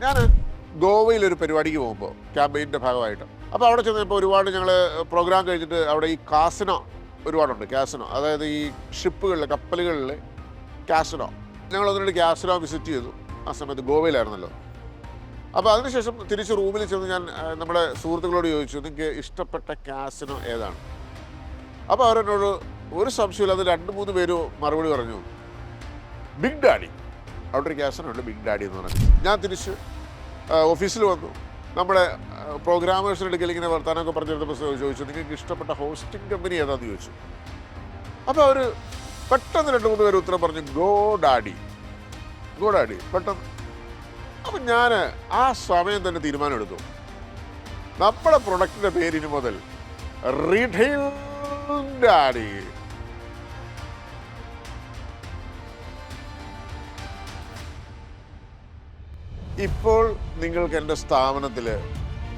ഞാൻ ഗോവയിലൊരു പരിപാടിക്ക് പോകുമ്പോൾ ക്യാമ്പയിൻ്റെ ഭാഗമായിട്ട് അപ്പോൾ അവിടെ ചെന്നപ്പോൾ ഒരുപാട് ഞങ്ങൾ പ്രോഗ്രാം കഴിഞ്ഞിട്ട് അവിടെ ഈ കാസിനോ ഒരുപാടുണ്ട്. കാസിനോ അതായത് ഈ ഷിപ്പുകളിൽ കപ്പലുകളിൽ കാസിനോ ഞങ്ങൾ ഒന്നിട്ട് കാസിനോ വിസിറ്റ് ചെയ്തു. ആ സമയത്ത് ഗോവയിലായിരുന്നല്ലോ. അപ്പോൾ അതിനുശേഷം തിരിച്ച് റൂമിൽ ചെന്ന് ഞാൻ നമ്മുടെ സുഹൃത്തുക്കളോട് ചോദിച്ചു, നിങ്ങൾക്ക് ഇഷ്ടപ്പെട്ട കാസിനോ ഏതാണ്? അപ്പോൾ അവരെന്നോട് ഒരു സംശയമില്ല, അത് 2-3 പേര് മറുപടി പറഞ്ഞു, ബിഗ് ഡാഡി. അവിടെ ഒരു കാസിനോ ഉണ്ട്, ബിഗ് ഡാഡി എന്ന് പറഞ്ഞു. ഞാൻ തിരിച്ച് ഓഫീസിൽ വന്നു. നമ്മുടെ പ്രോഗ്രാമേഴ്സിൻ്റെ അടുക്കൽ ഇങ്ങനെ വർത്താനമൊക്കെ പറഞ്ഞിരുന്നപ്പോൾ ചോദിച്ചു, നിങ്ങൾക്ക് ഇഷ്ടപ്പെട്ട ഹോസ്റ്റിംഗ് കമ്പനി ഏതാണെന്ന് ചോദിച്ചു. അപ്പോൾ അവർ പെട്ടെന്ന് 2-3 പേര് ഉത്തരം പറഞ്ഞു, ഗോ ഡാഡി പെട്ടെന്ന്. അപ്പം ഞാൻ ആ സമയം തന്നെ തീരുമാനമെടുത്തു, നമ്മുടെ പ്രൊഡക്റ്റിൻ്റെ പേരിന് മുതൽ റീറ്റെയിൽ ഡാഡി. ഇപ്പോൾ നിങ്ങൾക്ക് എൻ്റെ സ്ഥാപനത്തിൽ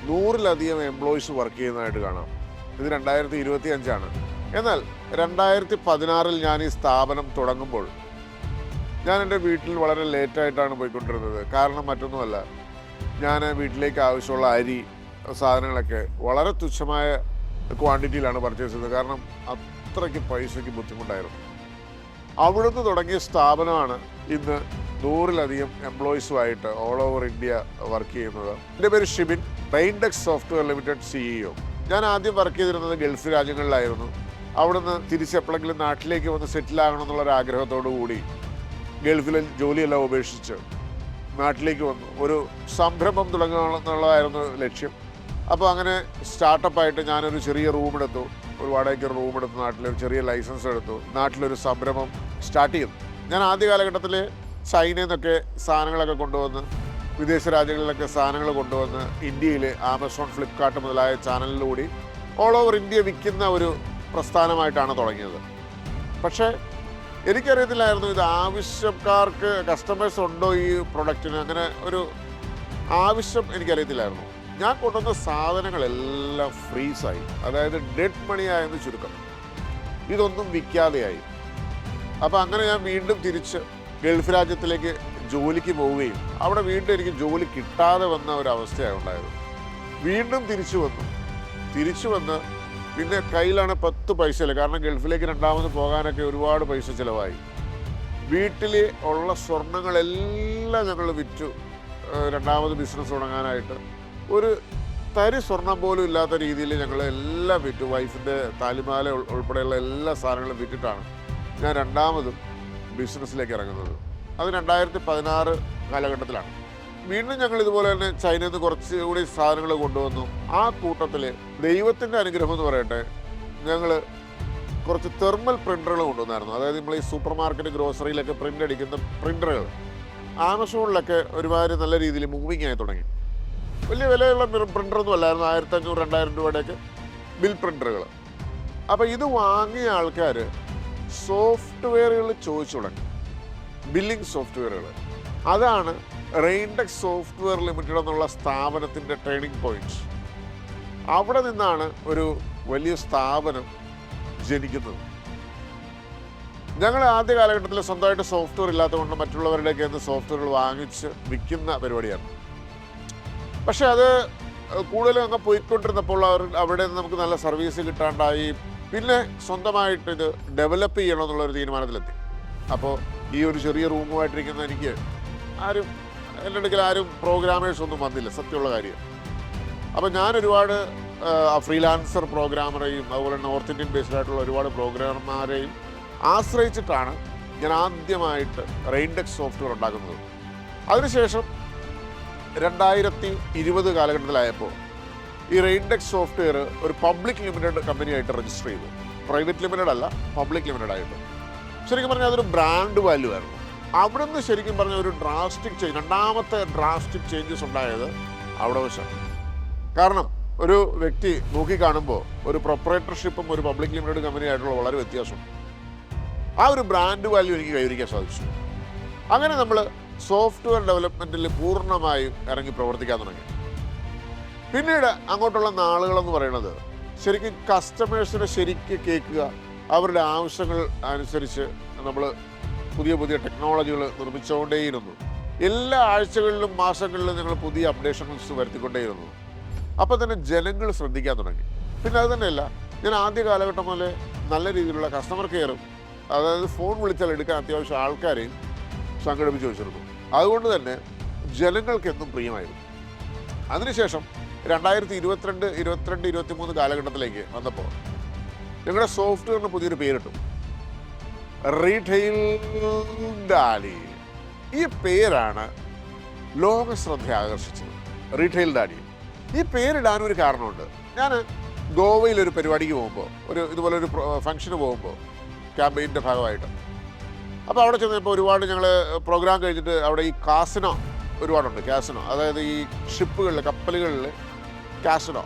100-ലധികം എംപ്ലോയീസ് വർക്ക് ചെയ്യുന്നതായിട്ട് കാണാം. ഇത് 2025 എന്നാൽ 2016 ഞാൻ ഈ സ്ഥാപനം തുടങ്ങുമ്പോൾ ഞാൻ എൻ്റെ വീട്ടിൽ വളരെ ലേറ്റായിട്ടാണ് പോയിക്കൊണ്ടിരുന്നത്. കാരണം മറ്റൊന്നുമല്ല, ഞാൻ വീട്ടിലേക്ക് ആവശ്യമുള്ള അരി സാധനങ്ങളൊക്കെ വളരെ തുച്ഛമായ ക്വാണ്ടിറ്റിയിലാണ് പർച്ചേസ് ചെയ്തത്. കാരണം അത്രയ്ക്ക് പൈസയ്ക്ക് ബുദ്ധിമുട്ടായിരുന്നു. അവിടുന്ന് തുടങ്ങിയ സ്ഥാപനമാണ് ഇന്ന് 100-ലധികം എംപ്ലോയീസുമായിട്ട് ഓൾ ഓവർ ഇന്ത്യ വർക്ക് ചെയ്യുന്നത്. എൻ്റെ പേര് ഷിബിൻ, റെയിൻഡെക്സ് സോഫ്റ്റ്വെയർ ലിമിറ്റഡ് CEO. ഞാൻ ആദ്യം വർക്ക് ചെയ്തിരുന്നത് ഗൾഫ് രാജ്യങ്ങളിലായിരുന്നു. അവിടുന്ന് തിരിച്ചെപ്പോഴെങ്കിലും നാട്ടിലേക്ക് വന്ന് സെറ്റിലാകണമെന്നുള്ളൊരു ആഗ്രഹത്തോടു കൂടി ഗൾഫിലെ ജോലിയെല്ലാം ഉപേക്ഷിച്ച് നാട്ടിലേക്ക് വന്നു. ഒരു സംരംഭം തുടങ്ങുക എന്നുള്ളതായിരുന്നു ലക്ഷ്യം. അപ്പോൾ അങ്ങനെ സ്റ്റാർട്ടപ്പായിട്ട് ഞാനൊരു ചെറിയ റൂമെടുത്തു, ഒരു വാടകയ്ക്ക് റൂമെടുത്ത് നാട്ടിലൊരു ചെറിയ ലൈസൻസ് എടുത്തു, നാട്ടിലൊരു സംരംഭം സ്റ്റാർട്ട് ചെയ്തു. ഞാൻ ആദ്യ കാലഘട്ടത്തിൽ ചൈനയിൽ നിന്നൊക്കെ സാധനങ്ങളൊക്കെ കൊണ്ടുവന്ന്, വിദേശ രാജ്യങ്ങളിലൊക്കെ സാധനങ്ങൾ കൊണ്ടുവന്ന് ഇന്ത്യയിൽ ആമസോൺ, ഫ്ലിപ്കാർട്ട് മുതലായ ചാനലിലൂടെ ഓൾ ഓവർ ഇന്ത്യ വിൽക്കുന്ന ഒരു പ്രസ്ഥാനമായിട്ടാണ് തുടങ്ങിയത്. പക്ഷേ എനിക്കറിയത്തില്ലായിരുന്നു ഇത് ആവശ്യക്കാർക്ക്, കസ്റ്റമേഴ്സ് ഉണ്ടോ ഈ പ്രൊഡക്റ്റിന്, അങ്ങനെ ഒരു ആവശ്യം എനിക്കറിയത്തില്ലായിരുന്നു. ഞാൻ കൊണ്ടുവന്ന സാധനങ്ങളെല്ലാം ഫ്രീസായി, അതായത് ഡെഡ് മണിയായെന്ന് ചുരുക്കം. ഇതൊന്നും വിൽക്കാതെയായി. അപ്പോൾ അങ്ങനെ ഞാൻ വീണ്ടും തിരിച്ച് ഗൾഫ് രാജ്യത്തിലേക്ക് ജോലിക്ക് പോവുകയും അവിടെ വീണ്ടും എനിക്ക് ജോലി കിട്ടാതെ വന്ന ഒരവസ്ഥയാണ് ഉണ്ടായത്. വീണ്ടും തിരിച്ചു വന്ന് പിന്നെ കയ്യിലാണ് 10 പൈസയില്ല. കാരണം ഗൾഫിലേക്ക് രണ്ടാമത് പോകാനൊക്കെ ഒരുപാട് പൈസ ചിലവായി. വീട്ടിൽ ഉള്ള സ്വർണ്ണങ്ങളെല്ലാം ഞങ്ങൾ വിറ്റു രണ്ടാമത് ബിസിനസ് തുടങ്ങാനായിട്ട്. ഒരു തരി സ്വർണം പോലും ഇല്ലാത്ത രീതിയിൽ ഞങ്ങൾ എല്ലാം വിറ്റു. വൈഫിൻ്റെ താലിമാല ഉൾപ്പെടെയുള്ള എല്ലാ സാധനങ്ങളും വിറ്റിട്ടാണ് ഞാൻ രണ്ടാമതും ബിസിനസ്സിലേക്ക് ഇറങ്ങുന്നത്. അത് 2016 കാലഘട്ടത്തിലാണ്. വീണ്ടും ഞങ്ങൾ ഇതുപോലെ തന്നെ ചൈനയിൽ നിന്ന് കുറച്ചുകൂടി സാധനങ്ങൾ കൊണ്ടുവന്നു. ആ കൂട്ടത്തിൽ ദൈവത്തിൻ്റെ അനുഗ്രഹം എന്ന് പറയട്ടെ, ഞങ്ങൾ കുറച്ച് തെർമൽ പ്രിൻ്ററുകൾ കൊണ്ടുവന്നായിരുന്നു. അതായത് നമ്മൾ ഈ സൂപ്പർ മാർക്കറ്റ്, ഗ്രോസറിയിലൊക്കെ പ്രിൻ്റ് അടിക്കുന്ന പ്രിൻ്ററുകൾ ആമസോണിലൊക്കെ ഒരുമാതിരി നല്ല രീതിയിൽ മൂവിങ് ആയി തുടങ്ങി. വലിയ വിലയുള്ള പ്രിൻ്ററൊന്നും അല്ലായിരുന്നു, 1500-2000 രൂപയുടെയൊക്കെ ബിൽ പ്രിൻ്ററുകൾ. അപ്പോൾ ഇത് വാങ്ങിയ ആൾക്കാർ സോഫ്റ്റ്വെയറുകൾ ചോദിച്ചു തുടങ്ങി, ബില്ലിംഗ് സോഫ്റ്റ്വെയറുകൾ. അതാണ് റെയിൻഡെക്സ് സോഫ്റ്റ്വെയർ ലിമിറ്റഡ് എന്നുള്ള സ്ഥാപനത്തിൻ്റെ ട്രേണിംഗ് പോയിൻറ്റ്സ്. അവിടെ നിന്നാണ് ഒരു വലിയ സ്ഥാപനം ജനിക്കുന്നത്. ഞങ്ങൾ ആദ്യ കാലഘട്ടത്തിൽ സ്വന്തമായിട്ട് സോഫ്റ്റ്വെയർ ഇല്ലാത്തതുകൊണ്ട് മറ്റുള്ളവരുടെയൊക്കെ സോഫ്റ്റ്വെയറുകൾ വാങ്ങിച്ച് വിൽക്കുന്ന പരിപാടിയാണ്. പക്ഷേ അത് കൂടുതലും അങ്ങ് പോയിക്കൊണ്ടിരുന്നപ്പോൾ അവിടെ നിന്ന് നമുക്ക് നല്ല സർവീസ് കിട്ടാണ്ടായി. പിന്നെ സ്വന്തമായിട്ട് ഇത് ഡെവലപ്പ് ചെയ്യണമെന്നുള്ളൊരു തീരുമാനത്തിലെത്തി. അപ്പോൾ ഈ ഒരു ചെറിയ റൂമുമായിട്ടിരിക്കുന്ന എനിക്ക് എൻ്റെ അടുക്കൽ ആരും പ്രോഗ്രാമേഴ്സ് ഒന്നും വന്നില്ല, സത്യമുള്ള കാര്യം. അപ്പോൾ ഞാൻ ഒരുപാട് ഫ്രീലാൻസർ പ്രോഗ്രാമറെയും അതുപോലെ നോർത്ത് ഇന്ത്യൻ ബേസ്ഡ് ആയിട്ടുള്ള ഒരുപാട് പ്രോഗ്രാമർമാരെയും ആശ്രയിച്ചിട്ടാണ് ഞാൻ ആദ്യമായിട്ട് റെയിൻഡെക്സ് സോഫ്റ്റ്വെയർ ഉണ്ടാക്കുന്നത്. അതിനുശേഷം 2020 കാലഘട്ടത്തിലായപ്പോൾ ഈ റെയിൻഡെക്സ് സോഫ്റ്റ്വെയർ ഒരു പബ്ലിക് ലിമിറ്റഡ് കമ്പനിയായിട്ട് രജിസ്റ്റർ ചെയ്തു. പ്രൈവറ്റ് ലിമിറ്റഡ് അല്ല, പബ്ലിക് ലിമിറ്റഡ് ആയിട്ട്. ശരിക്കും പറഞ്ഞാൽ അതൊരു ബ്രാൻഡ് വാല്യൂ ആയിരുന്നു. അവിടെ നിന്ന് ശരിക്കും പറഞ്ഞാൽ ഒരു ഡ്രാസ്റ്റിക് ചേഞ്ച്, രണ്ടാമത്തെ ഡ്രാസ്റ്റിക് ചേഞ്ചസ് ഉണ്ടായത് അവിടെ വെച്ചാണ്. കാരണം ഒരു വ്യക്തി നോക്കിക്കാണുമ്പോൾ ഒരു പ്രൊപ്പറേറ്റർഷിപ്പും ഒരു പബ്ലിക് ലിമിറ്റഡ് കമ്പനിയായിട്ടുള്ള വളരെ വ്യത്യാസമുണ്ട്. ആ ഒരു ബ്രാൻഡ് വാല്യൂ എനിക്ക് കൈവരിക്കാൻ സാധിച്ചു. അങ്ങനെ നമ്മൾ സോഫ്റ്റ്വെയർ ഡെവലപ്മെൻറ്റിൽ പൂർണ്ണമായും ഇറങ്ങി പ്രവർത്തിക്കാൻ തുടങ്ങി. പിന്നീട് അങ്ങോട്ടുള്ള നാളുകളെന്ന് പറയുന്നത് ശരിക്കും കസ്റ്റമേഴ്സിനെ ശരിക്ക് കേൾക്കുക, അവരുടെ ആവശ്യങ്ങൾ അനുസരിച്ച് നമ്മൾ പുതിയ പുതിയ ടെക്നോളജികൾ നിർമ്മിച്ചുകൊണ്ടേയിരുന്നു. എല്ലാ ആഴ്ചകളിലും മാസങ്ങളിലും ഞങ്ങൾ പുതിയ അപ്ഡേഷൻസ് വരുത്തിക്കൊണ്ടേയിരുന്നു. അപ്പോൾ തന്നെ ജനങ്ങൾ ശ്രദ്ധിക്കാൻ തുടങ്ങി. പിന്നെ അത് തന്നെയല്ല, ഞാൻ ആദ്യ കാലഘട്ടം പോലെ നല്ല രീതിയിലുള്ള കസ്റ്റമർ കെയറും, അതായത് ഫോൺ വിളിച്ചാൽ എടുക്കാൻ അത്യാവശ്യം ആൾക്കാരെയും സംഘടിപ്പിച്ച് വെച്ചിരുന്നു. അതുകൊണ്ട് തന്നെ ജനങ്ങൾക്കെന്നും പ്രിയമായിരുന്നു. അതിനുശേഷം 2022, 23 കാലഘട്ടത്തിലേക്ക് വന്നപ്പോൾ ഞങ്ങളുടെ സോഫ്റ്റ്വെയറിന് പുതിയൊരു പേരിട്ടു, റീറ്റെയിൽ ഡാഡി. ഈ പേരാണ് ലോക ശ്രദ്ധ ആകർഷിച്ചത്, റീറ്റെയിൽ ഡാഡി. ഈ പേരിടാനൊരു കാരണമുണ്ട്. ഞാൻ ഗോവയിലൊരു പരിപാടിക്ക് പോകുമ്പോൾ, ഇതുപോലെ ഒരു ഫംഗ്ഷന് പോകുമ്പോൾ ക്യാമ്പയിൻ്റെ ഭാഗമായിട്ട്, അപ്പോൾ അവിടെ ചെന്നപ്പോൾ ഒരുപാട് ഞങ്ങൾ പ്രോഗ്രാം കഴിഞ്ഞിട്ട് അവിടെ ഈ കാസിനോ ഒരുപാടുണ്ട്. കാസിനോ, അതായത് ഈ ഷിപ്പുകളിൽ, കപ്പലുകളിൽ കാസിനോ.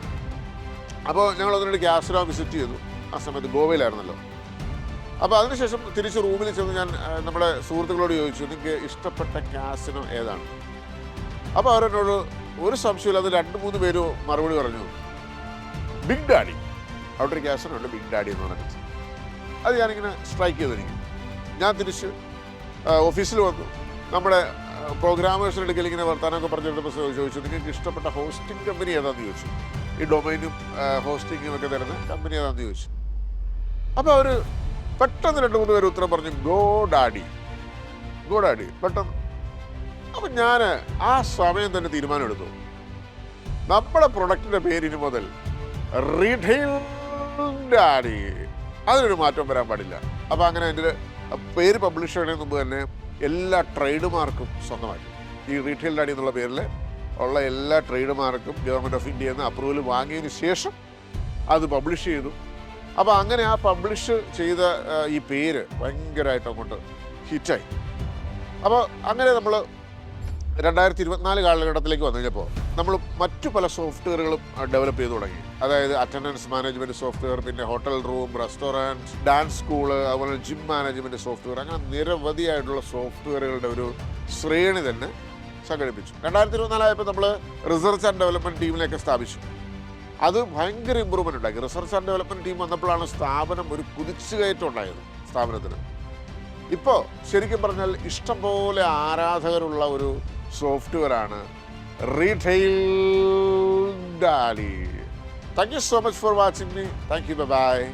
അപ്പോൾ ഞങ്ങൾ അതിനൊരു കാസിനോ വിസിറ്റ് ചെയ്തു. ആ സമയത്ത് ഗോവയിലായിരുന്നല്ലോ. അപ്പോൾ അതിനുശേഷം തിരിച്ച് റൂമിൽ ചെന്ന് ഞാൻ നമ്മുടെ സുഹൃത്തുക്കളോട് ചോദിച്ചു, നിങ്ങൾക്ക് ഇഷ്ടപ്പെട്ട കാസിനോ ഏതാണ്? അപ്പോൾ അവരെന്നോട് ഒരു സംശയമില്ല, അത് 2-3 പേര് മറുപടി പറഞ്ഞു, ബിഗ് ഡാഡി. അവിടെ ഒരു കാസിനോ ഉണ്ട്, ബിഗ് ഡാഡി എന്ന് പറഞ്ഞിട്ട്. അത് ഞാനിങ്ങനെ സ്ട്രൈക്ക് ചെയ്തിരിക്കും. ഞാൻ തിരിച്ച് ഓഫീസിൽ വന്നു. നമ്മുടെ പ്രോഗ്രാമേഴ്സിൻ്റെ അടുക്കൽ ഇങ്ങനെ വർത്താനമൊക്കെ പറഞ്ഞിരുന്നപ്പോൾ ചോദിച്ചു, നിങ്ങൾക്ക് ഇഷ്ടപ്പെട്ട ഹോസ്റ്റിംഗ് കമ്പനി ഏതാണെന്ന് ചോദിച്ചു. ഈ ഡൊമൈനും ഹോസ്റ്റിങ്ങും ഒക്കെ തരുന്ന കമ്പനി ഏതാണെന്ന് ചോദിച്ചു. അപ്പോൾ അവർ പെട്ടെന്ന് 2-3 പേര് ഉത്തരം പറഞ്ഞു, ഗോ ഡാഡി പെട്ടെന്ന്. അപ്പം ഞാൻ ആ സമയം തന്നെ തീരുമാനമെടുത്തു, നമ്മുടെ പ്രൊഡക്റ്റിൻ്റെ പേരിന് മുതൽ റീറ്റെയിൽ ഡാഡി, അതിനൊരു മാറ്റം വരാൻ പാടില്ല. അപ്പോൾ അങ്ങനെ എൻ്റെ പേര് പബ്ലിഷ് ചെയ്യുന്നതിന് മുമ്പ് തന്നെ എല്ലാ ട്രേഡ് മാർക്കും സ്വന്തമാക്കി. ഈ റീറ്റെയിൽ ഡാഡി എന്നുള്ള പേരിൽ ഉള്ള എല്ലാ ട്രേഡ് മാർക്കും ഗവൺമെൻറ് ഓഫ് ഇന്ത്യയിൽ നിന്ന് അപ്രൂവൽ വാങ്ങിയതിന് ശേഷം അത് പബ്ലിഷ് ചെയ്തു. അപ്പോൾ അങ്ങനെ ആ പബ്ലിഷ് ചെയ്ത ഈ പേര് ഭയങ്കരമായിട്ട് അങ്ങോട്ട് ഹിറ്റായി. അപ്പോൾ അങ്ങനെ നമ്മൾ 2024 കാലഘട്ടത്തിലേക്ക് വന്നു കഴിഞ്ഞപ്പോൾ നമ്മൾ മറ്റു പല സോഫ്റ്റ്വെയറുകളും ഡെവലപ്പ് ചെയ്തു തുടങ്ങി. അതായത് അറ്റൻഡൻസ് മാനേജ്മെൻറ്റ് സോഫ്റ്റ്വെയർ, പിന്നെ hotel room, restaurant, dance school, അതുപോലെ ജിം മാനേജ്മെൻറ്റ് സോഫ്റ്റ്വെയർ, അങ്ങനെ നിരവധിയായിട്ടുള്ള സോഫ്റ്റ്വെയറുകളുടെ ഒരു ശ്രേണി തന്നെ സംഘടിപ്പിച്ചു. 2024 ആയപ്പോൾ നമ്മൾ റിസർച്ച് ആൻഡ് ഡെവലപ്മെൻറ്റ് ടീമിലേക്ക് സ്ഥാപിച്ചു. അത് ഭയങ്കര ഇമ്പ്രൂവ്മെൻ്റ് ഉണ്ടാക്കി. റിസർച്ച് ആൻഡ് ഡെവലപ്മെൻറ്റ് ടീം വന്നപ്പോഴാണ് സ്ഥാപനം ഒരു കുതിച്ചുകയറ്റം ഉണ്ടായത് സ്ഥാപനത്തിന്. ഇപ്പോൾ ശരിക്കും പറഞ്ഞാൽ ഇഷ്ടംപോലെ ആരാധകരുള്ള ഒരു സോഫ്റ്റ്വെയറാണ് retail daddy. Thank you so much for watching me. Thank you. Bye-bye.